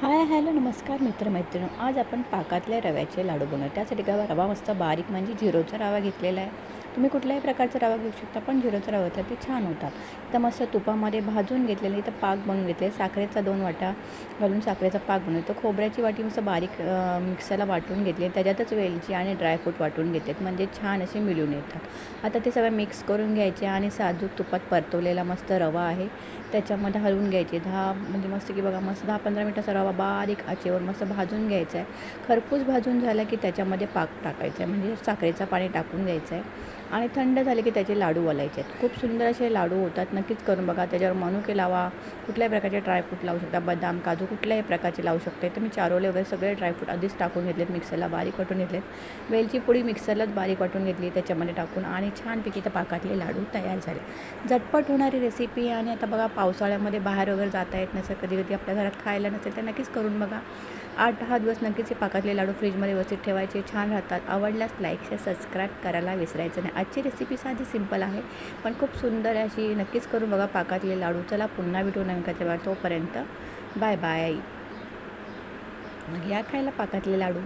Hi hello नमस्कार मित्रमैत्रिणी. आज आपण पाकातल्या रव्याचे लाडू बनवू. त्यासाठी रवा मस्त बारीक म्हणजे झिरोचा रवा घेतलेला आहे. तुम्ही कुठल्याही प्रकारचा रवा घेऊ शकता, पण झिरोचा रवा घेतला ते छान होतात. तर मस्त तुपामध्ये भाजून घेतलेले, इथं पाक बनवून घेतले. साखरेचा 2 वाटा घालून साखरेचा पाक बनवतो. खोबऱ्याची वाटी मस्त बारीक मिक्सरला वाटून घेतली. त्याच्यातच वेलची आणि ड्रायफ्रूट वाटून घेतलेत, म्हणजे छान असे मिळून येतात. आता ते सगळं मिक्स करून घ्यायचे आणि साजूक तुपात परतवलेला मस्त रवा आहे त्याच्यामध्ये हलवून घ्यायचे. म्हणजे मस्त की बघा मस्त 10-15 मिनिटाचा रवा बारीक आचेवर मस्त भाजून घ्यायचा आहे. खरपूस भाजून झाला की त्याच्यामध्ये पाक टाकायचा आहे, म्हणजे साखरेचं पाणी टाकून द्यायचं आहे आणि थंड झाले की त्याचे लाडू वलायचे आहेत. खूप सुंदर असे लाडू होतात. नक्कीच करून बघा. त्याच्यावर मनुके लावा, कुठल्याही प्रकारचे ड्रायफ्रूट लावू शकता, बदाम काजू कुठल्याही प्रकारचे लावू शकते. तर मी चारोले वगैरे सगळे ड्रायफ्रूट आधीच टाकून घेतलेत, मिक्सरला बारीक वाटून घेतलेत. वेलची पुडी मिक्सरलाच बारीक वाटून घेतली त्याच्यामध्ये टाकून आणि छानपैकी त्या पाकातले लाडू तयार झाले. झटपट होणारी रेसिपी. आणि आता बघा पावसाळ्यामध्ये बाहेर वगैरे जाता येत नसेल, कधी कधी आपल्या घरात खायला नसेल, तर नक्कीच करून बघा. 8-10 दिवस नक्कीच हे पाकातले लाडू फ्रीजमध्ये व्यवस्थित ठेवायचे, छान राहतात. आवडल्यास लाईक शेअर सबस्क्राईब करायला विसरायचं नाही. आजची रेसिपी साधी सिंपल आहे, पण खूप सुंदर अशी. नक्कीच करून बघा पाकातले लाडू. चला पुन्हा भेटू नवीन कथेवर. तोपर्यंत बाय बाय. मग या खायला पाकातले लाडू.